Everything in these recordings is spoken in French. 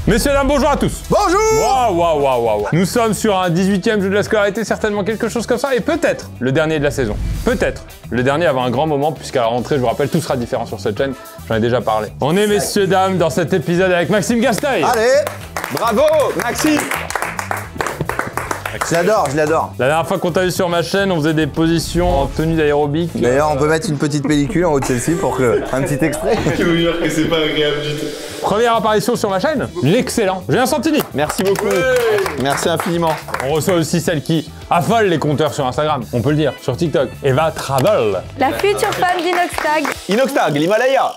Messieurs, dames, bonjour à tous. Bonjour. Waouh. Nous sommes sur un 18e jeu de la scolarité, certainement quelque chose comme ça, et peut-être le dernier de la saison. Peut-être. Le dernier avait un grand moment, puisqu'à la rentrée, je vous rappelle, tout sera différent sur cette chaîne. J'en ai déjà parlé. On est, messieurs, dames, dans cet épisode avec Maxime Gastaille. Allez. Bravo, Maxime. Je l'adore. La dernière fois qu'on t'a vu sur ma chaîne, on faisait des positions en tenue d'aérobic. D'ailleurs, on peut mettre une petite pellicule en haut de celle-ci pour que... Un petit extrait. Je veux dire que c'est pas agréable du tout. Première apparition sur ma chaîne, l'excellent Julien Santini. Merci beaucoup. Merci infiniment. On reçoit aussi celle qui affole les compteurs sur Instagram, on peut le dire, sur TikTok. Eva Travel. La future femme d'Inoxtag. Inoxtag, l'Himalaya.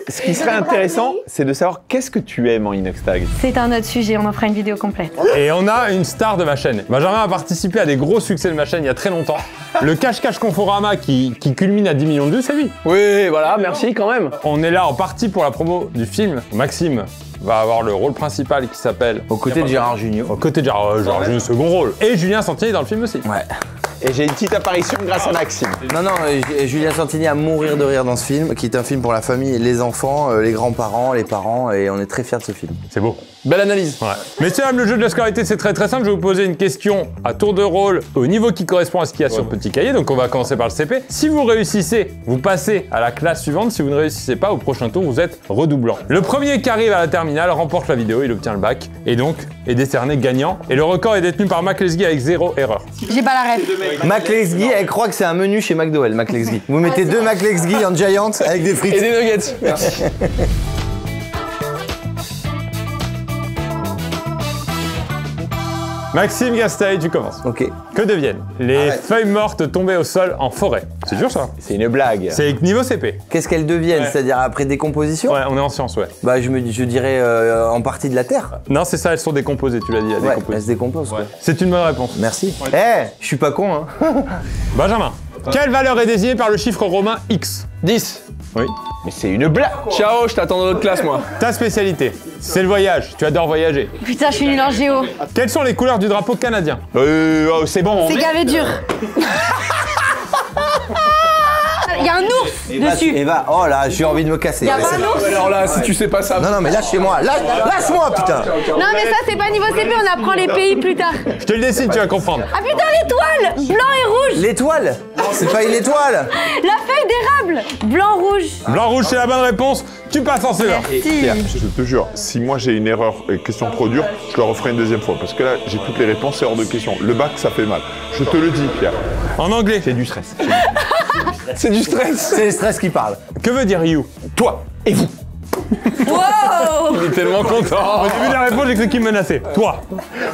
Ce qui serait intéressant, c'est de savoir qu'est-ce que tu aimes en Inoxtag. C'est un autre sujet, on en fera une vidéo complète. Et on a une star de ma chaîne. Benjamin a participé à des gros succès de ma chaîne il y a très longtemps. Le cache-cache Conforama qui culmine à 10 millions de vues, c'est lui. Oui, voilà, merci quand même. On est là en partie pour la promo du film. Maxime va avoir le rôle principal qui s'appelle... Aux côtés de Gérard Jugnot. Aux côtés de Gérard Jugnot, second rôle. Et Julien Santini dans le film aussi. Ouais. Et j'ai une petite apparition grâce à Maxime. Non, Julien Santini a mourir de rire dans ce film, qui est un film pour la famille, les enfants, les grands-parents, les parents, et on est très fiers de ce film. C'est beau. Belle analyse. Ouais. Messieurs, le jeu de la scolarité, c'est très simple. Je vais vous poser une question à tour de rôle au niveau qui correspond à ce qu'il y a sur le petit cahier. Donc on va commencer par le CP. Si vous réussissez, vous passez à la classe suivante. Si vous ne réussissez pas, au prochain tour, vous êtes redoublant. Le premier qui arrive à la terminale remporte la vidéo, il obtient le bac et donc est décerné gagnant. Et le record est détenu par Mac Lesguy avec 0 erreur. J'ai pas la rêve. Mac Lesguy, elle croit que c'est un menu chez McDowell, Mac Lesguy. Vous mettez deux Mac Lesguy en Giant avec des frites. Et des nuggets. Merci. Maxime Gastaille, tu commences. Ok. Que deviennent les feuilles mortes tombées au sol en forêt? C'est dur ça. C'est une blague. C'est niveau CP. Qu'est-ce qu'elles deviennent? Ouais. C'est-à-dire après décomposition? Ouais, on est en sciences, ouais. Bah je dirais en partie de la terre. Non, c'est ça, elles sont décomposées, tu l'as dit, Ouais, elles se décomposent. quoi. C'est une bonne réponse. Merci. Eh, je suis pas con, hein. Benjamin, quelle valeur est désignée par le chiffre romain X? 10. Oui. Mais c'est une blague. Ciao, je t'attends dans notre classe, moi. Ta spécialité, c'est le voyage. Tu adores voyager. Putain, je suis nulle en géo. Quelles sont les couleurs du drapeau canadien? Oh, c'est bon. C'est gavé dur. Il y a un ours dessus. Eva, oh là, j'ai envie de me casser. Il y a pas un ours. Alors là, si tu sais pas ça. Non, mais lâchez-moi, lâche-moi, putain. Non mais ça c'est pas niveau CP, on apprend les pays plus tard. Je te le dessine, tu vas comprendre. Ah putain l'étoile. Blanc et rouge. L'étoile. C'est pas une étoile. La feuille d'érable. Blanc rouge. Blanc-rouge, c'est la bonne réponse. Tu passes en CE1. Si. Je te jure, si moi j'ai une erreur et question trop dure, je le referai une deuxième fois. Parce que là, j'ai toutes les réponses, c'est hors de question. Le bac, ça fait mal. Je te le dis, Pierre. En anglais, C'est du stress. C'est du stress. C'est le stress qui parle. que veut dire you? Toi et vous. Wow. Il est tellement content. Au début de la réponse, j'ai cru qu'il me menaçait. Toi.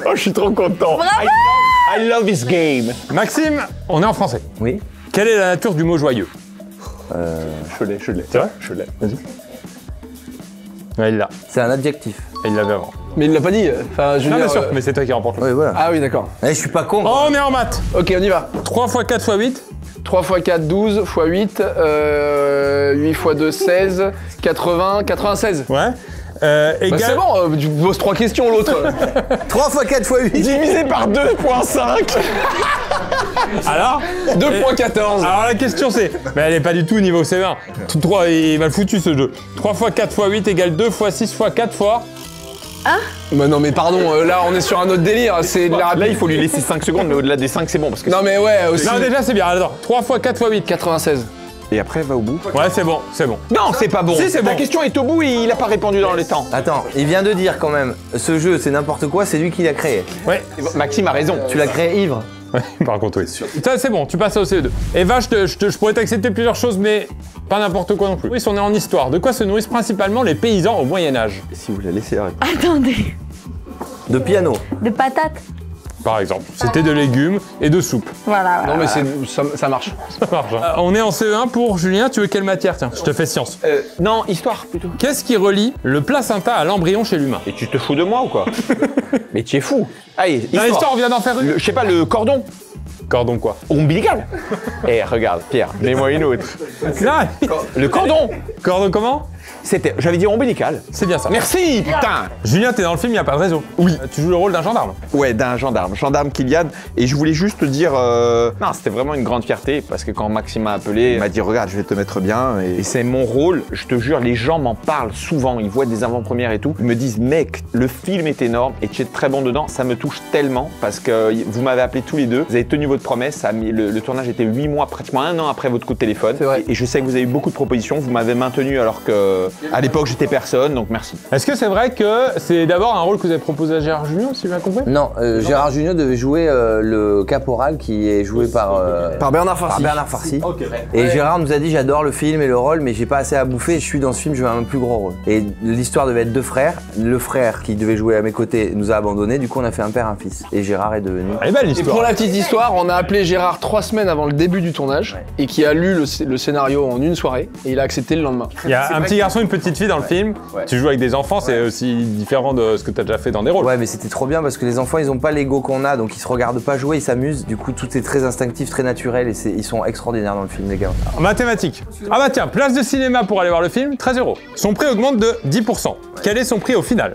Oh, je suis trop content. Bravo. I love this game. Maxime, on est en français. Oui. Quelle est la nature du mot joyeux? Je l'ai. C'est vrai? Je l'ai. Vas-y. Ouais, il l'a. C'est un adjectif. Et il l'avait avant. Mais il l'a pas dit. Enfin, je veux Non, bien dire, sûr, mais c'est toi qui remporte. Oui, voilà. Ah oui, d'accord. Eh, je suis pas con. Oh, on est en maths. Ok, on y va. 3 x 4 x 8. 3 x 4, 12, x 8, 8 x 2, 16, 80, 96. Ouais. Bah Égal... c'est bon, tu poses 3 questions l'autre. 3 x 4 x 8. Divisé par 2.5. Alors 2.14. Alors la question c'est... Mais elle est pas du tout au niveau C20. 3, il est mal foutu ce jeu. 3 x 4 x 8 égale 2 x 6 x 4 fois... Bah non mais pardon, là on est sur un autre délire, c'est de la Là, il faut lui laisser 5 secondes, mais au-delà des 5, c'est bon. Parce que Non mais ouais, aussi. Non déjà c'est bien, attends. 3 x 4 x 8. 96. Et après, va au bout. Ouais c'est bon, c'est bon. Non, c'est pas bon. Si, c'est La bon. question est au bout et il a pas répondu dans les temps. Attends, il vient de dire quand même, ce jeu c'est n'importe quoi, c'est lui qui l'a créé. Ouais. Maxime a raison. Tu l'as créé ivre. Ouais, par contre oui. Ça c'est bon, tu passes au CE2. Eva, je pourrais t'accepter plusieurs choses, mais pas n'importe quoi non plus. Oui, on est en histoire. De quoi se nourrissent principalement les paysans au Moyen-Âge? Si vous la laissez arrêter. Attendez. De piano. De patates. Par exemple. C'était de légumes et de soupe. Voilà. Non mais ça marche. Ça marche. Hein. On est en CE1 pour Julien, tu veux quelle matière? Tiens, je te fais science. Non, histoire plutôt. Qu'est-ce qui relie le placenta à l'embryon chez l'humain? Et tu te fous de moi ou quoi? Mais tu es fou. Allez, Dans l'histoire, on vient d'en faire une. Je sais pas, le cordon Cordon quoi? ombilical. Eh, regarde, Pierre, mets-moi une autre. Non, Le cordon. Cordon comment? J'avais dit ombilical. C'est bien ça. Merci, putain. Julien, t'es dans le film, il n'y a pas de réseau. Oui. Tu joues le rôle d'un gendarme. Ouais, d'un gendarme. Gendarme Kylian. Et je voulais juste te dire... Non, c'était vraiment une grande fierté parce que quand Maxime m'a appelé, il m'a dit regarde, je vais te mettre bien. Et c'est mon rôle. Je te jure, les gens m'en parlent souvent. Ils voient des avant-premières et tout. Ils me disent mec, le film est énorme et tu es très bon dedans. Ça me touche tellement parce que vous m'avez appelé tous les deux. Vous avez tenu votre promesse. Ça a mis, le tournage était 8 mois, pratiquement 1 an après votre coup de téléphone. C'est vrai. Et je sais que vous avez eu beaucoup de propositions. Vous m'avez maintenu alors que à l'époque j'étais personne. Donc merci. Est-ce que c'est vrai que c'est d'abord un rôle que vous avez proposé à Gérard Jugnot, si j'ai bien compris? Non, Gérard Jugnot devait jouer le caporal qui est joué par Bernard Farcy. Bernard Farcy. Et Gérard nous a dit j'adore le film et le rôle, mais j'ai pas assez à bouffer. Je suis dans ce film, je veux un plus gros rôle. Et l'histoire devait être 2 frères. Le frère qui devait jouer à mes côtés nous a abandonnés. Du coup, on a fait un père, un fils. Et Gérard est devenu. Elle est belle Et l'histoire. pour la petite histoire, on a appelé Gérard 3 semaines avant le début du tournage et qui a lu le scénario en une soirée et il a accepté le lendemain. Il y a un petit garçon, une petite fille dans le film. Tu joues avec des enfants, c'est aussi différent de ce que tu as déjà fait dans des rôles. Ouais, mais c'était trop bien parce que les enfants, ils ont pas l'ego qu'on a, donc ils se regardent pas jouer, ils s'amusent. Du coup, tout est très instinctif, très naturel et ils sont extraordinaires dans le film, les gars. En mathématiques. Ah bah tiens, place de cinéma pour aller voir le film, 13 €. Son prix augmente de 10%. Quel est son prix au final?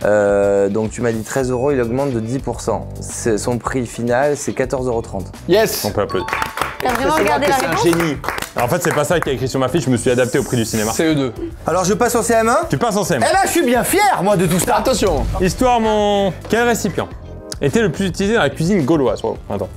Donc tu m'as dit 13 €, il augmente de 10%. Son prix final, c'est 14,30 €. Yes. On peut applaudir. T'as vraiment regardé la C'est un réponse? génie. Alors, en fait, c'est pas ça qui est écrit sur ma fiche, je me suis adapté au prix du cinéma. CE2. Alors je passe en CM1. Tu passes en CM. Eh ben, je suis bien fier, moi, de tout ça. Attention. Histoire, mon... Quel récipient était le plus utilisé dans la cuisine gauloise? Wow, attends.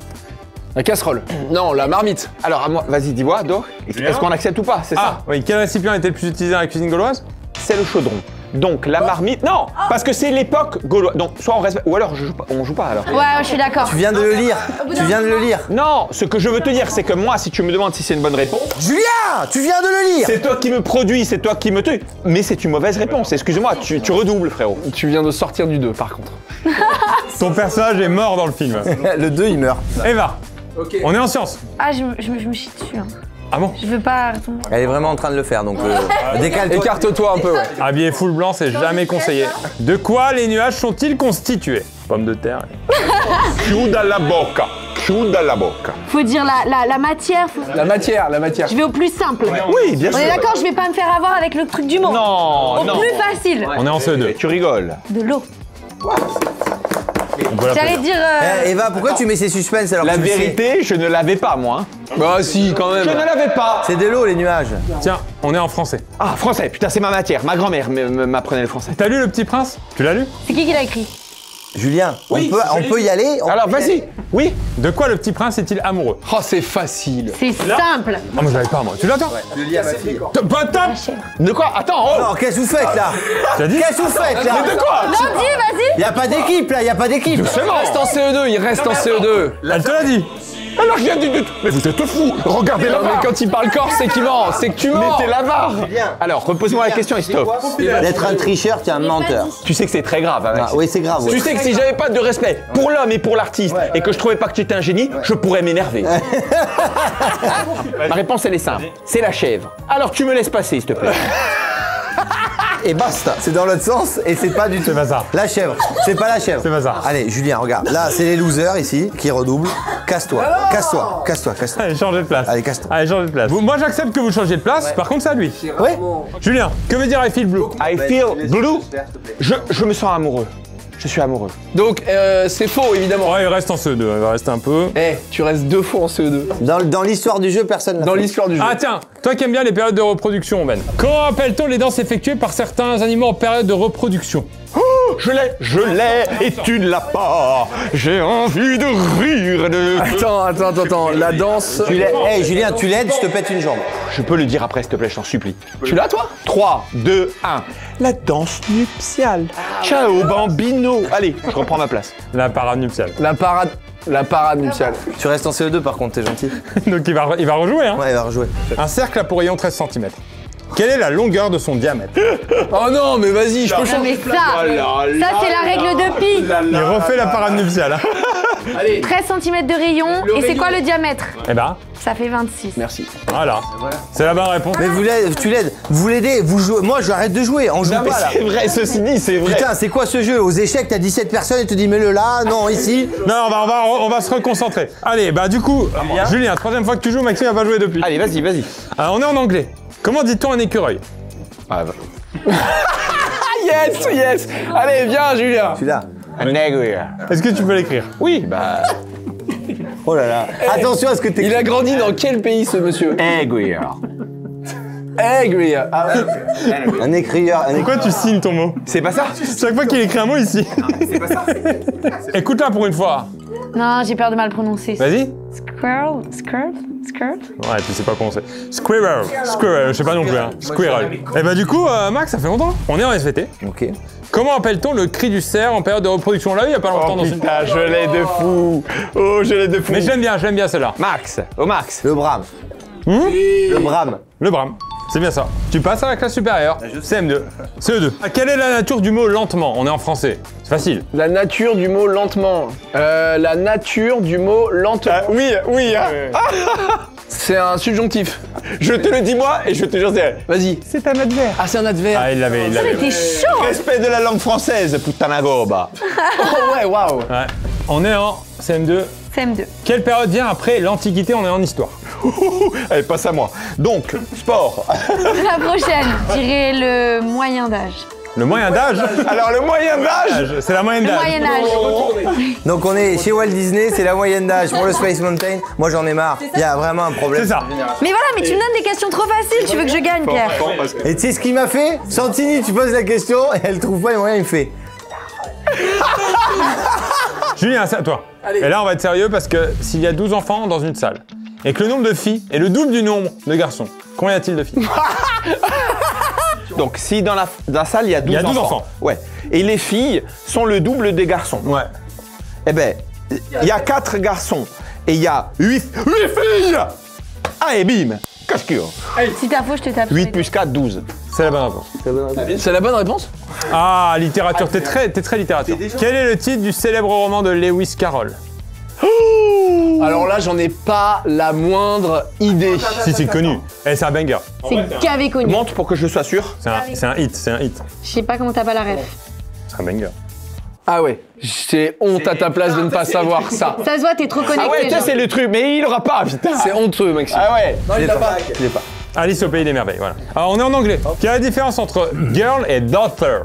La casserole. Non, la marmite. Alors à moi, vas-y, dis-moi, Do. Est-ce qu'on accepte ou pas? C'est Ah, oui, quel récipient était le plus utilisé dans la cuisine gauloise? C'est le chaudron. Donc la marmite. Non, parce que c'est l'époque gauloise. Donc soit on reste. Ou alors on joue pas alors. Ouais, je suis d'accord. Tu viens de le lire. Tu viens de le lire. Non, ce que je veux te dire, c'est que moi, si tu me demandes si c'est une bonne réponse, Julien, tu viens de le lire. c'est toi qui me produis, c'est toi qui me tue. Mais c'est une mauvaise réponse. Excuse-moi, tu redoubles, frérot. Tu viens de sortir du 2 par contre. Ton personnage est mort dans le film. Le 2, il meurt. Eva, on est en sciences. Ah, je me chie dessus. Hein. Ah bon? Je veux pas répondre. Elle est vraiment en train de le faire, donc décale-toi. Écarte-toi un peu, ouais. Habillé full blanc, c'est jamais conseillé. De quoi les nuages sont-ils constitués? Pommes de terre. Chiuda la bocca. Chiuda la bocca. Faut dire la matière. La matière. Je vais au plus simple. Oui, bien On sûr. est d'accord, je vais pas me faire avoir avec le truc du mot. Non, Au non. plus facile. On est en CE2. Tu rigoles. De l'eau. On peut l'applaudir. J'allais dire. Eva, pourquoi tu mets ces suspens alors La que tu le sais? vérité, je ne l'avais pas, moi. Bah si, quand même. Je ne l'avais pas. C'est de l'eau, les nuages. Tiens, on est en français. Ah, français, putain, c'est ma matière. Ma grand-mère m'apprenait le français. T'as lu Le Petit Prince? Tu l'as lu? C'est qui l'a écrit? Julien, Oui, on peut y aller. Alors, vas-y. Oui. De quoi le petit prince est-il amoureux? Oh, c'est facile. C'est simple. Ah, moi je l'avais pas, moi. Tu l'attends? Je le lis à ma fille. Patate! De quoi? Attends, oh. Non, qu'est-ce que vous faites là? T'as dit? Qu'est-ce que vous faites là? Mais de quoi? Non, dis, vas-y. Y a pas d'équipe là, y a pas d'équipe. Il reste en CE2, il reste en CE2. Elle te l'a dit! Alors, je viens de... Mais vous êtes fous. Regardez Non, mais quand il parle corse, c'est qu'il ment. C'est que tu mens. Mettez la barre. Alors, repose-moi la question et stop. D'être un tricheur, t'es un menteur. Tu sais que c'est très grave, Alex. Ah, oui, c'est grave. Tu ouais. sais que si j'avais pas de respect pour l'homme et pour l'artiste et que je trouvais pas que tu étais un génie, je pourrais m'énerver. Ma réponse, elle est simple. C'est la chèvre. Alors, tu me laisses passer, s'il te plaît. Et basta. C'est dans l'autre sens et c'est pas du tout. C'est pas ça. La chèvre. C'est pas la chèvre. C'est pas ça. Allez, Julien, regarde. Là, c'est les losers ici qui redoublent. Casse-toi. Casse-toi. Casse-toi. Casse-toi. Allez, changez de place. Allez, casse-toi. Allez, changez de place. Moi, j'accepte que vous changiez de place. Par contre, c'est à lui. Ouais. Julien, que veut dire I feel blue? I feel blue. Je me sens amoureux. Je suis amoureux. Donc, c'est faux, évidemment. Ouais, il reste en CE2. Il va rester un peu. Eh, tu restes 2 fois en CE2. Dans l'histoire du jeu, personne n'a Dans fait. l'histoire du jeu. Ah tiens, toi qui aimes bien les périodes de reproduction, Ben. Comment appelle-t-on les danses effectuées par certains animaux en période de reproduction? Je l'ai, et tu ne l'as pas. J'ai envie de rire de... Attends. La danse. Hey, Julien, tu l'aides, je te pète une jambe. Je peux le dire après, s'il te plaît, je t'en supplie. Tu l'as, toi? 3, 2, 1. La danse nuptiale. Ciao, bambino. Allez, je reprends ma place. La parade nuptiale. La parade nuptiale. Tu restes en CE2 par contre, t'es gentil. Donc il va rejouer, hein. Ouais, il va rejouer. Un cercle a pour rayon 13 cm. Quelle est la longueur de son diamètre? Oh non, mais vas-y, je peux Non, changer. mais ça c'est la règle de pi. Il refait la parade nuptiale. Hein. Allez. 13 cm de rayon. Et c'est quoi le diamètre? Eh ben, Ça fait 26. Merci. voilà. C'est la bonne réponse. Mais tu l'aides, vous l'aidez, vous jouez. Moi, j'arrête de jouer, on joue Non, mais pas là. c'est vrai, ceci dit, c'est vrai. Putain, c'est quoi ce jeu? Aux échecs, t'as 17 personnes et tu dis mets-le là, non, ici. Non, on va se reconcentrer. Allez, bah du coup, Julien, troisième fois que tu joues, Maxime va pas jouer depuis. Allez, vas-y. Alors, on est en anglais. Comment dit-on un écureuil? Ah, yes, yes. Allez, viens, Julien. Celui-là. Un aiguille. Est-ce que tu peux l'écrire? Oui, bah. Oh là là. Attention à ce que t'écris. Il a grandi dans quel pays ce monsieur? Aiguille. Aigri. Ah ouais. Un écrieur. Pourquoi tu signes ton mot? C'est pas ça? Chaque fois qu'il écrit un mot ici. C'est pas ça. Écoute-la pour une fois. Non, j'ai peur de mal prononcer. Vas-y. Squirrel, skirt, skirt. Ouais, tu sais pas comment c'est. Squirrel. Squirrel, je sais pas non plus. Hein. Squirrel. Et bah du coup, Max, ça fait longtemps. On est en SVT. Ok. Comment appelle-t-on le cri du cerf en période de reproduction? On l'a eu il y a pas longtemps dans une... Putain, je l'ai de fou. Oh, je l'ai de fou. Mais j'aime bien celle-là. Max, au Max. Le brame. Le brame. Le brame. C'est bien ça. Tu passes à la classe supérieure. CM2. CE2. Quelle est la nature du mot lentement? On est en français. C'est facile. La nature du mot lentement. La nature du mot lentement. Oui, oui. Hein. C'est un subjonctif. Je te le dis moi et je te jure, c'est. Vas-y. C'est un adverbe. Ah, c'est un adverbe. Ah, il l'avait. T'es chaud. Respect de la langue française, putana goba. Oh ouais, waouh. Ouais. On est en CM2. CM2. Quelle période vient après l'Antiquité? On est en histoire. Allez, passe à moi. Donc, sport. La prochaine, je dirais le moyen d'âge. Le moyen d'âge? Alors, le moyen d'âge. C'est la moyenne Le d'âge. moyen âge. Donc on est chez Walt Disney, c'est la moyenne d'âge pour le Space Mountain. Moi j'en ai marre. Il y a vraiment un problème. C'est ça. Mais voilà, mais tu me donnes des questions trop faciles. Tu veux que je gagne, Pierre? Et tu sais ce qu'il m'a fait? Santini, tu poses la question et elle trouve pas les moyens, il fait. Julien, c'est à toi. Allez. Et là, on va être sérieux parce que s'il y a 12 enfants dans une salle et que le nombre de filles est le double du nombre de garçons, combien y a-t-il de filles? Donc, si dans la salle, il y a 12 enfants. Ouais. Et les filles sont le double des garçons. Ouais. Eh ben, il y a 4 garçons et il y a 8 filles. Ah, et bim. Cache-cure. Si t'as faux, je te tape. 8 plus 4, 12. C'est la bonne réponse. C'est la bonne réponse? Ah, littérature. T'es très littérature. Quel est le titre du célèbre roman de Lewis Carroll? Alors là, j'en ai pas la moindre idée. Si, c'est connu. Eh, c'est un banger. C'est gavé connu. Montre pour que je sois sûr. C'est un hit. Je sais pas comment t'as pas la ref. C'est un banger. Ah ouais, j'ai honte à ta place de ne pas savoir ça. Ça se voit, t'es trop connecté. Ah ouais, ça genre. c'est le truc, mais il aura pas, putain. C'est honteux, Maxime. Ah ouais. Je l'ai pas. Je l'ai pas. Alice au pays des merveilles, voilà. Alors, on est en anglais. Quelle est la différence entre girl et daughter?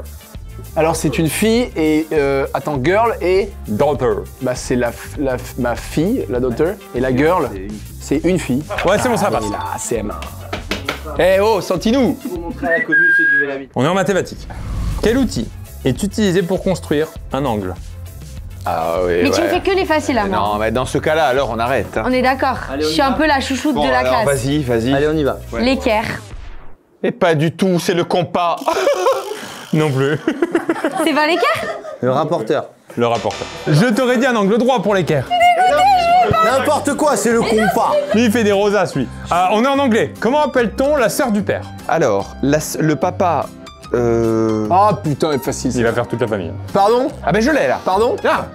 Alors c'est une fille et attends, girl et Daughter. bah c'est ma fille, la daughter, et la girl, c'est une fille. Ouais, c'est bon, ça passe. Et la CM1. Eh oh, Santinou. On est en mathématiques. Quel outil est utilisé pour construire un angle? Ah oui. Mais tu me fais que les faciles à moi. Non, mais dans ce cas-là, alors on arrête. Hein. On est d'accord. Je suis un peu la chouchoute de la alors, classe. vas-y, vas-y. Allez, on y va. L'équerre. Et pas du tout, c'est le compas. Non plus. C'est pas l'équerre? Le rapporteur. Le rapporteur. Je t'aurais dit un angle droit pour l'équerre. N'importe quoi, c'est le compas. Lui, il fait des rosaces, lui. On est en anglais. Comment appelle-t-on la sœur du père? Alors, le papa. Ah putain, c'est facile. Il va faire toute la famille. Pardon? Ah ben je l'ai là. Pardon? Ah,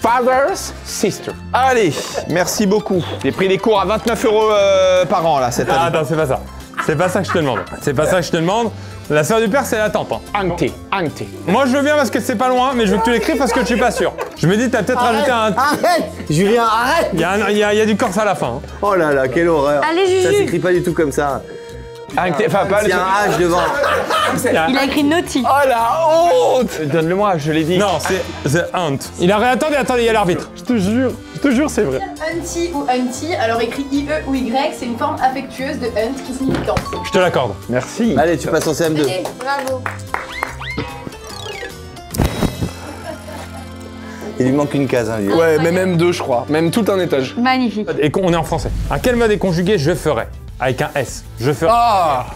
father's sister. Allez, merci beaucoup. J'ai pris des cours à 29 € par an là cette année. Ah, attends, c'est pas ça. C'est pas ça que je te demande. C'est pas ça que je te demande. La sœur du père, c'est la tante. Hein. Auntie. Moi, je veux bien parce que c'est pas loin, mais je veux que tu l'écrives parce que je suis pas sûr. Je me dis, t'as peut-être rajouté un... Arrête Julien, arrête. Il y a du corse à la fin. Hein. Oh là là, quelle horreur. Allez, Ça Juju. s'écrit pas du tout comme ça. Enfin, pas Il y a un H devant. Il a écrit Naughty. Oh la honte. Donne-le-moi, je l'ai dit. Non, c'est The Hunt. Il a attendez, il y a l'arbitre. Je te jure, c'est vrai. Hunty ou Hunty, alors écrit IE ou Y, c'est une forme affectueuse de hunt qui signifie camp. Je te l'accorde. Merci. Allez, tu passes en CM2. Allez, bravo. Il lui manque une case, hein, lui. Ouais, mais même deux, je crois. Même tout un étage. Magnifique. Et on est en français. À quel mode est conjugué je ferai? Avec un S. Je ferai. Ah!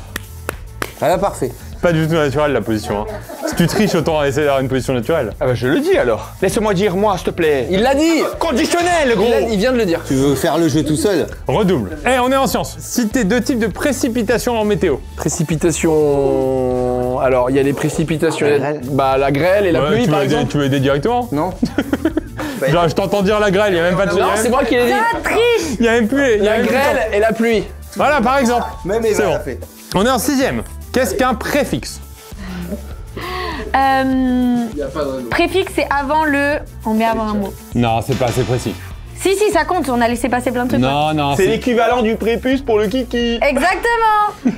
Ah là, parfait. Pas du tout naturel la position. Hein. Si tu triches, autant essayer d'avoir une position naturelle. Ah bah je le dis alors. Laisse-moi dire moi, s'il te plaît. Il l'a dit! Conditionnel, gros. Il vient de le dire. Tu veux faire le jeu tout seul? Redouble. On est en sciences. Citez 2 types de précipitations en météo. Précipitation. Alors, il y a les précipitations. La grêle. Bah, la grêle et la Ouais, pluie, tu par veux aider, exemple. tu veux aider directement? Non. Genre, je t'entends dire la grêle, il y a même pas de... Non, c'est moi qui l'ai dit. Il y a même plus... il y a La même plus- grêle et la pluie. Voilà, par exemple. Même C'est Eva bon. l'a fait. On est en 6ème. Qu'est-ce qu'un préfixe? Préfixe, c'est avant le. On met avant un mot. Non, c'est pas assez précis. Si, ça compte. On a laissé passer plein de trucs. Non, C'est l'équivalent du prépuce pour le kiki. Exactement.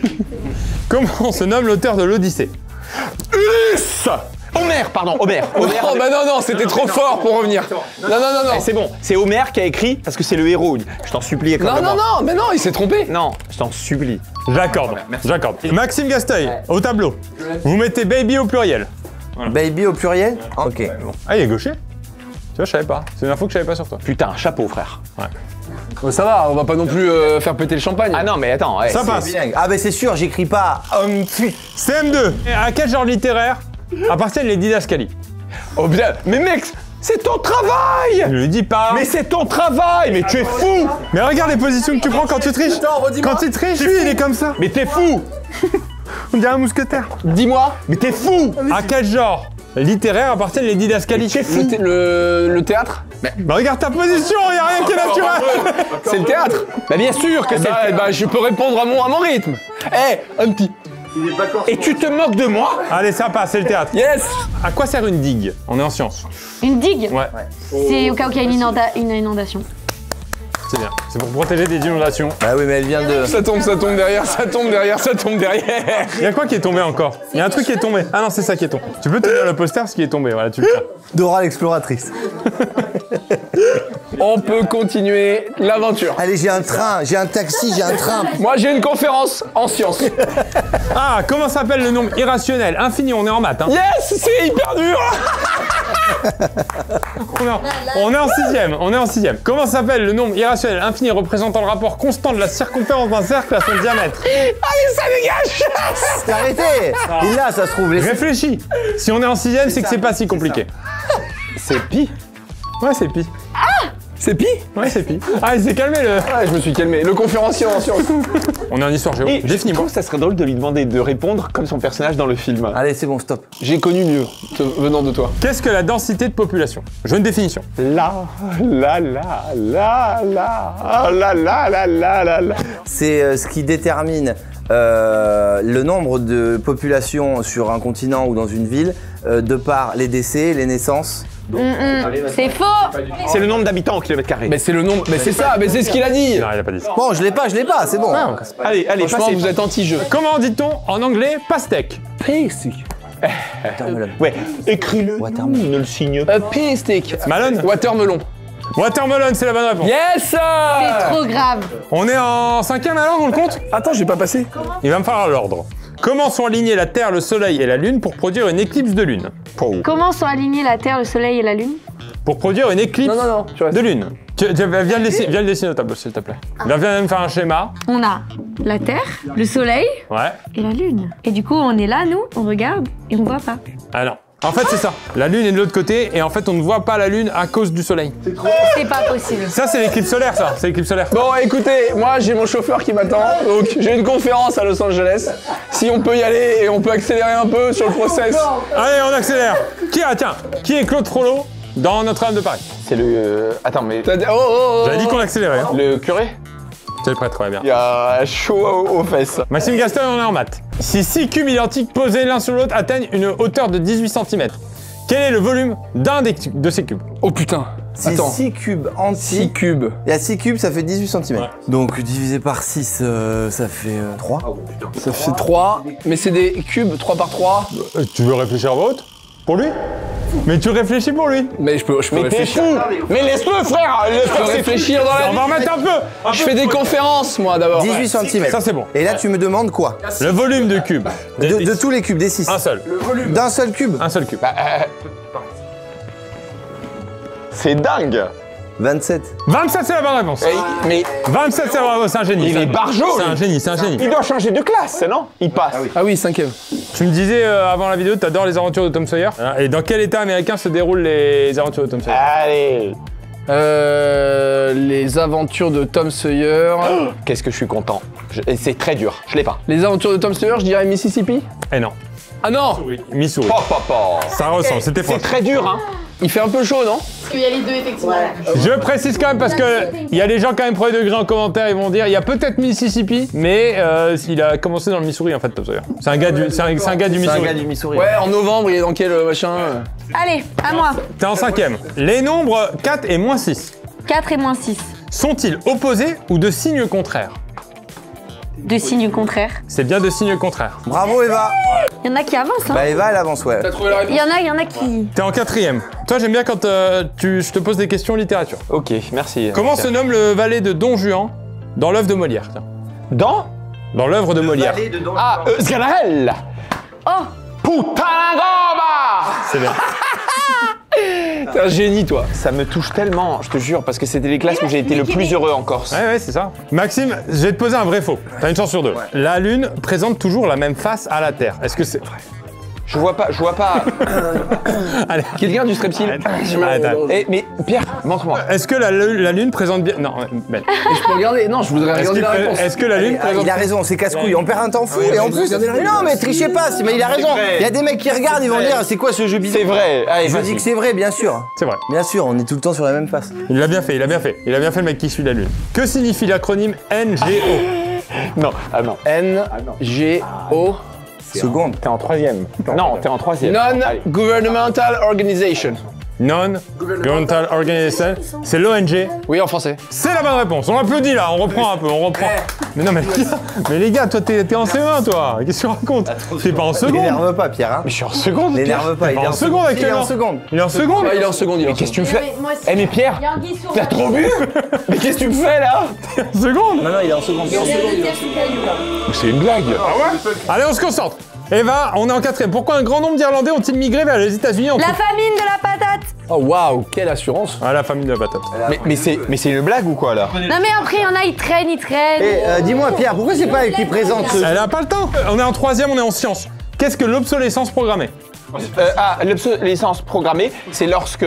Comment se nomme l'auteur de l'Odyssée? Ulysse. Homère, pardon, Homère. Homère. Oh bah non, c'était trop fort pour revenir. Non. Eh, c'est bon, c'est Homère qui a écrit parce que c'est le héros. Je t'en supplie. Non, mais non, il s'est trompé. Non, je t'en supplie. J'accorde, j'accorde. Maxime Gasteuil, au tableau. Vous mettez baby au pluriel. Baby au pluriel? Ok. Ah, il est gaucher? Tu vois, je savais pas. C'est une info que je savais pas sur toi. Putain, chapeau, frère. Oh, ça va, on va pas non plus faire péter le champagne. Ah non, mais attends, ouais, Ça passe. Ah bah c'est sûr, j'écris pas CM2. À quel genre littéraire appartiennent les didascalies? Oh bien, mais mec, c'est ton travail. Je le dis pas. Mais c'est ton travail, mais tu es fou. Mais regarde les positions que tu prends quand tu triches. Quand tu triches, lui, il est comme ça. Mais t'es fou. On dirait un mousquetaire. Dis-moi, Mais t'es fou. À quel genre littéraire appartiennent les didascalies? le théâtre? Bah regarde ta position, il a rien qui est naturel. C'est le théâtre? Bah bien sûr que c'est. Bah je peux répondre à mon rythme. Eh, un petit. Et tu te moques de moi? Allez, ça passe, c'est le théâtre. Yes. À quoi sert une digue? On est en sciences. Une digue? Ouais, C'est au cas où il y a une inondation. c'est bien. C'est pour protéger des inondations. Bah oui, mais elle vient de... Ça tombe derrière, ça tombe derrière. Il y a quoi qui est tombé encore? Il y a un truc qui est tombé. Ah non, c'est ça qui est tombé. Tu peux tenir le poster, ce qui est tombé. Voilà, tu le tiens. Dora l'exploratrice. On peut continuer l'aventure. Allez, j'ai un train, j'ai un taxi, j'ai un train. Moi j'ai une conférence en sciences. Ah, comment s'appelle le nombre irrationnel infini? On est en maths, hein. Yes, c'est hyper dur. On est en sixième, on est en sixième. Comment s'appelle le nombre irrationnel infini représentant le rapport constant de la circonférence d'un cercle à son diamètre? Allez, ça dégage. Arrêtez. Il l'a, ça se trouve. Réfléchis. Si on est en sixième, c'est que c'est pas si compliqué. C'est pi. Ouais, c'est pi. C'est pi. Ouais, c'est pi. Ah, il s'est calmé le... Ouais, je me suis calmé. Le conférencier en sciences. On est en histoire géo. Et Définis-moi. ça serait drôle de lui demander de répondre comme son personnage dans le film. Allez, c'est bon, stop. J'ai connu mieux, venant de toi. Qu'est-ce que la densité de population? Je veux une définition. C'est ce qui détermine le nombre de populations sur un continent ou dans une ville de par les décès, les naissances. C'est faux. C'est le nombre d'habitants au kilomètre carré. Mais c'est le nombre. Mais c'est ça. Mais c'est ce qu'il a dit. Non, il a pas dit ça. Bon, je l'ai pas, c'est bon. Allez, Franchement, passez. vous êtes anti-jeu. Comment dit-on en anglais pastèque? Watermelon. Ouais, écris-le. Watermelon. Ne le signe pas. A pea stick. Malone? Watermelon. Watermelon, c'est la bonne réponse. Yes. C'est trop grave. On est en cinquième alors, on le compte? Attends, j'ai pas passé. Il va me falloir l'ordre. Comment sont alignés la Terre, le Soleil et la Lune pour produire une éclipse de Lune? Comment sont alignés la Terre, le Soleil et la Lune? Pour produire une éclipse Non. Tu restes. de Lune. Viens le dessiner au tableau, s'il te plaît. Viens me faire un schéma. On a la Terre, le Soleil Ouais. et la Lune. Et du coup, on est là, nous, on regarde et on voit pas. Ah non. En fait, c'est ça. La Lune est de l'autre côté et en fait, on ne voit pas la Lune à cause du Soleil. C'est pas possible. Ça, c'est l'éclipse solaire, ça. C'est l'éclipse solaire. Bon, écoutez, moi j'ai mon chauffeur qui m'attend, donc j'ai une conférence à Los Angeles. Si on peut y aller et on peut accélérer un peu sur le process. Allez, on accélère. Qui est Claude Frollo dans Notre-Dame de Paris? C'est le. Attends, mais. J'avais dit qu'on accélérait. Hein. Le curé? C'est le prêtre, ouais, bien. Il y a chaud aux fesses. Maxime Gasteuil, on est en maths. Si 6 cubes identiques posés l'un sur l'autre atteignent une hauteur de 18 cm, quel est le volume d'un de ces cubes? Oh putain. C'est Attends. 6 cubes entiers. 6 cubes. Il y a 6 cubes, ça fait 18 cm. Ouais. Donc divisé par 6, ça fait 3. Ça fait 3, mais c'est des cubes 3 par 3. Tu veux réfléchir à vote? Pour lui? Mais tu réfléchis pour lui? Mais je peux Mais t'es réfléchir. fou. Mais laisse-le, frère. Je peux réfléchir dans la On vie. va remettre un peu. Je fais des conférences moi d'abord. 18 cm. Ça, c'est bon. Et là, tu me demandes quoi? Le volume de cubes. De tous les cubes, des 6. Un seul. D'un seul cube. Un seul cube. C'est dingue. 27. 27, c'est la bonne réponse. Mais 27, c'est la bonne réponse. C'est un génie. il est barjot. C'est un génie, c'est un génie. Il doit changer de classe, non? Il passe. Ah oui, 5ème. Tu me disais avant la vidéo, t'adores les aventures de Tom Sawyer. Et dans quel état américain se déroulent les aventures de Tom Sawyer? Allez. Les aventures de Tom Sawyer. Qu'est-ce que je suis content. Et c'est très dur. Je l'ai pas. Les aventures de Tom Sawyer, je dirais Mississippi. Eh non. Ah non. Missouri. Ça ressemble, c'était C'est faux. très dur, hein. Il fait un peu chaud, non? Parce qu'il y a les deux, effectivement. Je précise quand même parce que il y a des gens quand même premier degré en commentaire, ils vont dire il y a peut-être Mississippi, mais il a commencé dans le Missouri en fait, Tom Sawyer. C'est un gars du, c'est un gars du C'est un Missouri. gars du Missouri. Ouais, en novembre, il est dans quel machin? Allez, à moi. T'es en cinquième. Les nombres 4 et moins 6 4 et moins 6. sont-ils opposés ou de signes contraires? de signe contraire. C'est bien de signe contraire. Bravo Eva. Il y en a qui avancent, hein. Bah Eva elle avance, ouais. T'as trouvé la réponse? Il y en a qui... T'es en 4ème. Toi, j'aime bien quand je te pose des questions littérature. Ok, merci. Comment se nomme le valet de Don Juan dans l'œuvre de Molière? Tiens. Dans l'œuvre de Molière. Ah, Sganarelle. Oh! Puttana C'est bien. T'es un génie, toi. Ça me touche tellement, je te jure, parce que c'était les classes où j'ai été le plus heureux en Corse. Ouais, c'est ça. Maxime, je vais te poser un vrai faux. T'as une chance sur deux. Ouais. La Lune présente toujours la même face à la Terre. Est-ce que c'est vrai? Je vois pas. Allez. Quelqu'un du strepsil? Arrête. Eh, mais Pierre, montre-moi. Est-ce que la Lune présente bien... Non, Ben. Je peux regarder? Non, je voudrais regarder la réponse. Est-ce que la Lune présente... Il a raison, c'est casse-couille, on perd un temps fou et en plus... Mais non mais trichez pas, mais il a raison. Il y a des mecs qui regardent, ils vont dire c'est quoi ce jeu bizarre? C'est vrai. Allez, Je dis que c'est vrai, bien sûr. C'est vrai. Bien sûr, on est tout le temps sur la même face. Il l'a bien fait, il a bien fait. Il a bien fait le mec qui suit la Lune. Que signifie l'acronyme NGO? Non, ah non. N-G-O. Seconde. T'es en 3ème. Non, t'es en 3ème. Non-Governmental Organization. Non-Governmental Organization. C'est l'ONG. Oui, en français. C'est la bonne réponse. On applaudit là, on reprend un peu, on reprend. Mais non, mais les gars, toi, t'es en CE1, toi. Qu'est-ce que tu racontes? T'es pas en seconde. L'énerve pas, Pierre. Hein. Mais je suis en seconde. L'énerve pas, il est en seconde actuellement. Il est en seconde. Il est en seconde. Il est en seconde, il est en Qu'est-ce que tu me seconde. fais? Eh mais Pierre, t'as trop bu? Mais qu'est-ce que tu me fais là? En seconde. Non, il est en seconde. C'est une blague. Allez, on se concentre. Eva, on est en 4ème. Pourquoi un grand nombre d'Irlandais ont-ils migré vers les États-Unis entre... La famine de la patate. Oh waouh, quelle assurance. Ah, la famille de la patate. Mais c'est une blague ou quoi là? Non mais après, il y en a, ils traînent. Et dis-moi Pierre, pourquoi c'est pas elle qui présente ce... Elle a pas le temps. On est en 3ème, on est en sciences. Qu'est-ce que l'obsolescence programmée? L'obsolescence programmée, c'est lorsque,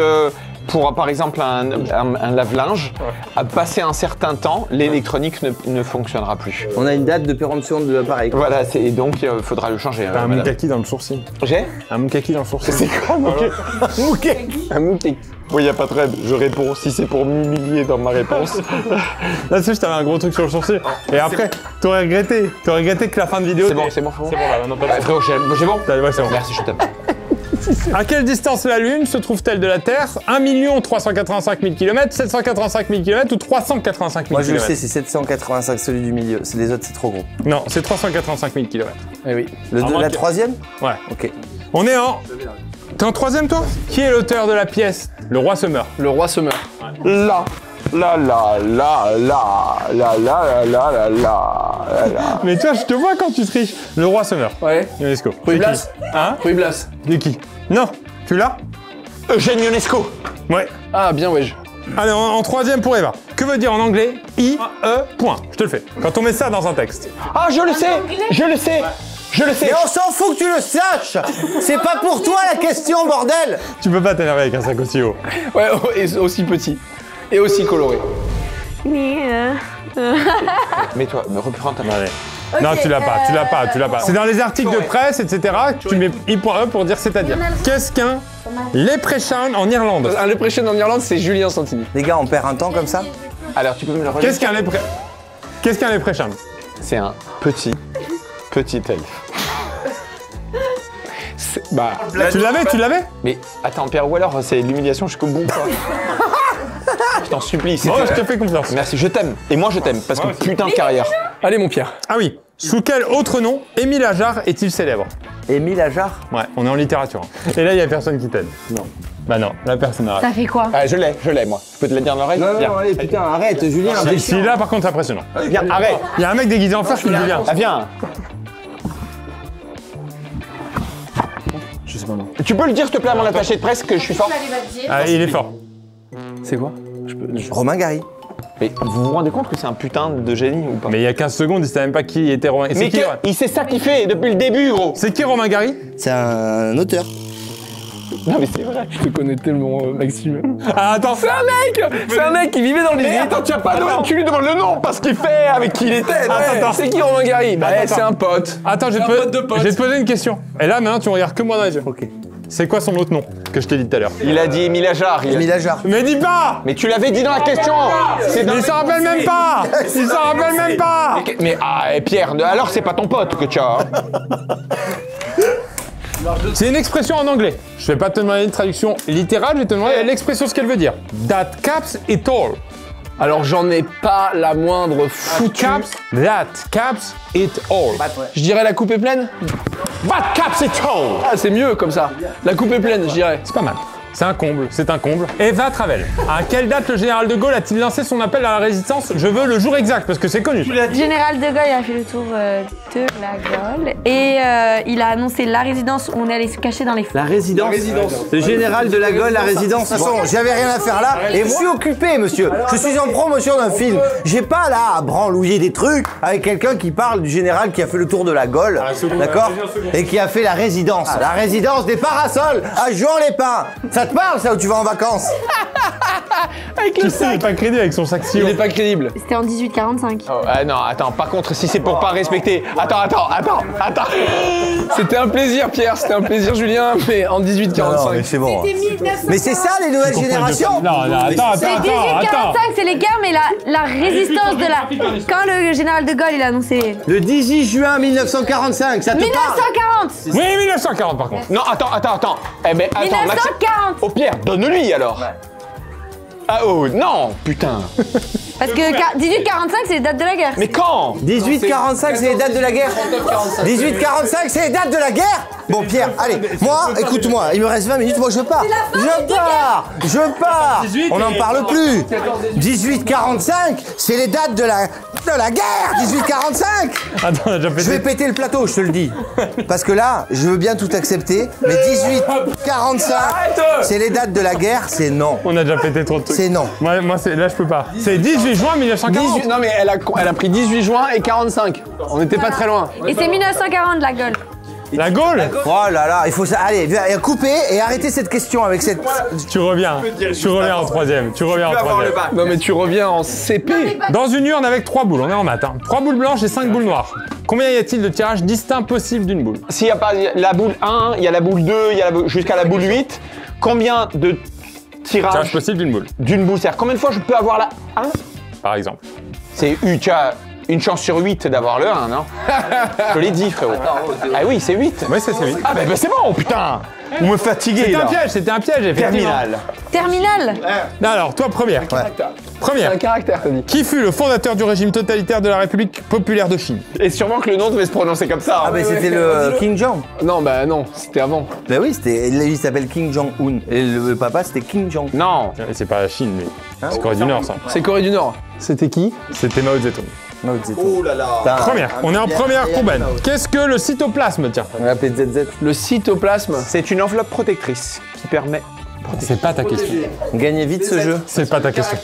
pour par exemple un lave-linge, à passer un certain temps, l'électronique ne fonctionnera plus. On a une date de péremption de l'appareil. Voilà, et donc il faudra le changer. T'as un madame. moukaki dans le sourcil. J'ai Un moukaki dans le sourcil. C'est quoi un moukaki? Un moukaki. Oui, y a pas de rêve, je réponds. Si c'est pour m'humilier dans ma réponse. Là, tu sais, je t'avais un gros truc sur le sourcil. Et après, t'aurais regretté que la fin de vidéo... C'est bon. C'est bon, là, non, pas Ouais, frérot, c'est bon? Ouais, c'est bon. Merci, je t'aime. À quelle distance la Lune se trouve-t-elle de la Terre? 1 385 000 km, 785 000 km ou 385 000 km? Moi je le sais, c'est 785, celui du milieu. Les autres, c'est trop gros. Non, c'est 385 000 km. Eh oui. La troisième? Ouais. Ok. On est en... T'es en 3ème, toi? Qui est l'auteur de la pièce Le roi se meurt? Le roi se meurt. La Mais toi, je te vois quand tu triches. Le roi se meurt. Ouais. UNESCO. Ruy C'est qui? Blas. Hein? Ruy Blas. De qui? Non. Tu l'as? Eugène Ionesco. Ouais. Ah, bien, wesh. Allez, en 3ème pour Eva. Que veut dire en anglais IE point? Je te le fais. Quand on met ça dans un texte. Ah, je le sais. Mais on s'en fout que tu le saches. C'est pas pour toi la question, bordel. Tu peux pas t'énerver avec un sac aussi haut. Ouais, et aussi petit. Et aussi coloré. Mais toi, me reprends ta main. Allez. Non, tu l'as pas. C'est dans les articles de presse, etc. que tu mets I.E pour dire c'est-à-dire. Qu'est-ce qu'un leprechaun en Irlande? Un leprechaun en Irlande, c'est Julien Santini. Les gars, on perd un temps comme ça? Alors, tu peux me le redire? Qu'est-ce qu'un leprechaun? C'est un petit elfe. Bah, Tu l'avais? mais attends, Pierre, ou alors c'est l'humiliation jusqu'au bout, quoi. Je t'en supplie, c'est... Oh, je te fais confiance. Merci, je t'aime. Et moi, je t'aime, parce que putain de carrière. Allez, mon Pierre. Ah oui. Sous quel autre nom Émile Ajar est-il célèbre? Émile Ajar? Ouais, on est en littérature. Et là, il y a personne qui t'aide. Non. Bah non, la personne n'arrête. Ça fait quoi? Ah, je l'ai, moi. Je peux te la dire dans l'oreille? Non, allez, putain, arrête, Julien. Si là, par contre, c'est impressionnant. Viens, arrête. Il y a un mec déguisé en fleur qui me dit viens. Ah, viens. Je sais pas, moi. Tu peux le dire, s'il te plaît, à mon attaché de presse, que je suis fort? Ah, il est fort. C'est quoi? Romain Gary. Mais vous vous rendez compte que c'est un putain de génie ou pas? Mais il y a 15 secondes, il savait même pas qui était Romain. Mais il sait ça qu'il fait depuis le début, gros. C'est qui Romain Gary? C'est un auteur. Non, mais c'est vrai. Je te connais tellement, Maxime. Ah, attends. C'est un mec qui vivait dans les Mais îles. attends, tu as pas donné, tu lui demandes le nom, parce qu'il fait avec qui il était. Attends. C'est qui Romain Gary? Bah, Attends. c'est un pote. Attends, je vais te poser une question. Et là, maintenant, tu me regardes que moi dans les yeux. Ok. C'est quoi son autre nom que je t'ai dit tout à l'heure? Il a dit Émile Ajar. Émile Ajar. Mais dis pas! Mais tu l'avais dit dans la question. Mais il s'en rappelle même pas! Il s'en rappelle même pas! Mais Pierre, alors c'est pas ton pote que tu as. C'est une expression en anglais. Je vais pas te demander une traduction littérale, je vais te demander l'expression ce qu'elle veut dire. That caps it all. Alors j'en ai pas la moindre foutue. Caps it all. Je dirais la coupe est pleine. That caps it all. Ah, c'est mieux comme ça. La coupe est pleine, je dirais. C'est pas mal. C'est un comble, c'est un comble. Eva Travel. À quelle date le général de Gaulle a-t-il lancé son appel à la résistance? Je veux le jour exact parce que c'est connu. Général de Gaulle a fait le tour de la Gaule et il a annoncé la résidence où on allait se cacher dans les La résidence. Le général de la Gaule, la résidence. De toute façon, j'avais rien à faire là et je suis occupé, monsieur. Je suis en promotion d'un film. J'ai pas là à branlouiller des trucs avec quelqu'un qui parle du général qui a fait le tour de la Gaule, d'accord? Et qui a fait la résidence. La résidence des parasols à Juan-les-Pins. Ça te parle ça où tu vas en vacances? Avec le sac. Il est pas crédible avec son sac Il sillon. est pas crédible. C'était en 1845. Oh, ah non, attends, par contre, si c'est pour pas respecter... Attends. C'était un plaisir, Pierre, c'était un plaisir, Julien, mais en 1845. mais c'est bon. C'était 1900. Mais c'est ça les nouvelles générations? Non, attends. C'est 1845, c'est les guerres, mais la résistance de la... Quand le général de Gaulle, il a annoncé... Le 18 juin 1945, ça te parle? 1940 Oui, 1940 par contre. Non, attends. Eh ben, attends, 1940 Oh Pierre, donne-lui alors. Ah oh, non, putain. Parce que 1845, c'est les dates de la guerre. Mais quand? 1845, c'est les dates de la guerre. 1845, c'est les dates de la guerre. Bon, Pierre, allez, moi, écoute-moi, il me reste 20 minutes, moi je pars. Je pars. On n'en parle plus. 1845, c'est les dates de la guerre. 1845. Attends, on a déjà Je vais pété. péter le plateau, je te le dis. Parce que là, je veux bien tout accepter, mais 1845, c'est les dates de la guerre, c'est non. On a déjà pété trop de trucs. C'est non. Moi là, je peux pas. C'est 18 juin 1940. Non mais elle a pris 18 juin et 45. On n'était pas très loin. Et c'est 1940, la Gaule. La Gaule. Oh là là, il faut ça. Allez, viens, coupez et arrêtez cette question avec cette. Tu reviens en troisième. Non mais tu reviens en CP. Dans une urne avec 3 boules, on est en maths. 3 boules blanches et 5 boules noires. Combien y a-t-il de tirages distincts possibles d'une boule? S'il n'y a pas la boule 1, il y a la boule 2, il y a jusqu'à la boule 8. Combien de Tirage tirages possible d'une boule, d'une boule? C'est-à-dire combien de fois je peux avoir la 1? par exemple. C'est tu as une chance sur 8 d'avoir le 1, non? Je l'ai dit, frérot. Ah oui, c'est 8. Oui, c'est 8. Ah ben c'est bon, putain. Vous me fatiguez C'était là. un piège, effectivement. Terminal. Non, alors, toi, première. C'est Première. un caractère, t'as dit. Qui fut le fondateur du régime totalitaire de la République populaire de Chine? Et sûrement que le nom devait se prononcer comme ça. Ah, mais c'était le King Jong. Non, bah non, c'était avant. Ben oui, il s'appelle King Jong-un. Et le papa, c'était King Jong. Non. C'est pas la Chine, lui. C'est Corée du Nord, ça. C'est Corée du Nord. C'était qui? C'était Mao Zedong. Oh là là. Première. On est en première pour Ben. Qu'est-ce que le cytoplasme, tiens? On va appeler ZZ. Le cytoplasme. C'est une enveloppe protectrice qui permet... C'est pas ta question. Gagnez vite ce jeu. C'est pas ta question.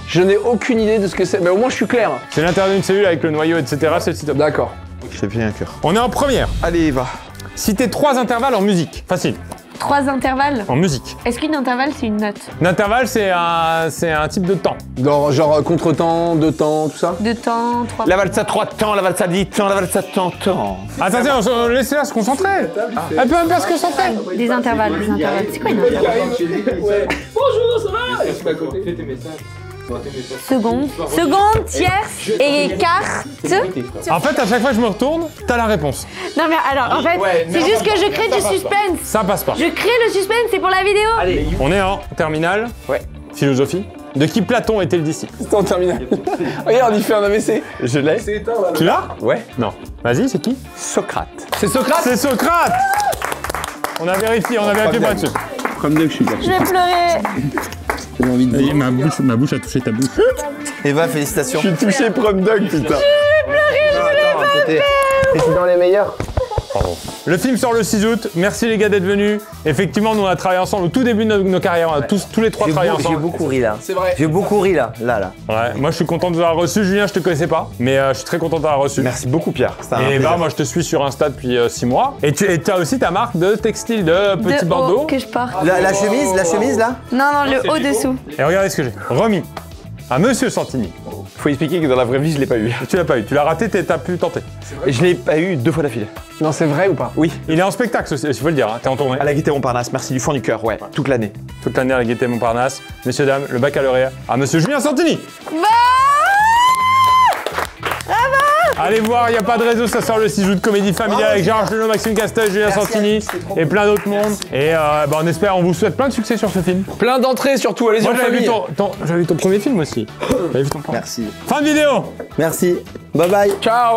Je n'ai aucune idée de ce que c'est, mais au moins je suis clair. C'est l'intérieur d'une cellule avec le noyau, etc. C'est le cytoplasme. D'accord. J'ai bien un cœur. On est en première. Allez, va. Citez 3 intervalles en musique. Facile. 3 intervalles. En musique. Est-ce qu'une intervalle, c'est une note? L'intervalle, c'est un type de temps. Dans genre contre-temps, deux temps, tout ça. De temps, 3... La valse à 3 temps, la valse à 10 temps, la valse à tant temps. Attention, laissez-la se concentrer. Elle peut même pas se concentrer. Des intervalles. C'est quoi une intervalle? Seconde, tierce et quarte. En fait, à chaque fois que je me retourne, t'as la réponse. Non mais alors, en fait, c'est juste que je crée du suspense. Ça passe pas. Je crée le suspense, c'est pour la vidéo. On est en terminale. Ouais. Philosophie. De qui Platon était le disciple? C'était en terminale. Regarde, il fait un AVC. Je l'ai. Tu l'as? Ouais. Non. Vas-y, c'est qui? Socrate. C'est Socrate. C'est Socrate. On a vérifié pas dessus. Je vais pleurer. Ma bouche a touché ta bouche. Eva, félicitations. Je suis touché prom dog, putain. C'est dans les meilleurs. Le film sort le 6 août. Merci les gars d'être venus. Effectivement, nous on a travaillé ensemble au tout début de nos carrières. On a tous les 3 travaillé J'ai ensemble. beaucoup ri là. C'est vrai. J'ai beaucoup ri là. Ouais, moi je suis content de vous avoir reçu. Julien, je te connaissais pas, mais je suis très content de t'avoir reçu. Merci beaucoup, Pierre. Et bah, moi je te suis sur Insta depuis 6 mois. Et tu as aussi ta marque de textile de petits De bandeaux. haut que je porte. La chemise là. Non, le haut dessous. Et regardez ce que j'ai. Remis à Monsieur Santini. Faut expliquer que dans la vraie vie, je l'ai pas eu. Tu l'as pas eu, tu l'as raté, t'as pu tenter. Et je l'ai pas eu 2 fois d'affilée. Non, c'est vrai ou pas? Oui. Il est en spectacle, il faut le dire, hein. T'es en tournée. À la Gaîté Montparnasse, merci du fond du cœur, ouais, toute l'année. Toute l'année à la Gaîté Montparnasse. Messieurs, dames, le baccalauréat à Monsieur Julien Santini. Bravo! Allez voir, il n'y a pas de réseau, ça sort le 6 août, comédie familiale avec Gérard Chenot, Maxime Castel, Julien Santini et plein d'autres mondes. Et on espère, on vous souhaite plein de succès sur ce film. Plein d'entrées surtout, allez-y en Moi j'avais vu famille. j'avais vu ton premier film aussi. J'avais vu ton premier. Merci. Fin de vidéo. Merci. Bye bye. Ciao.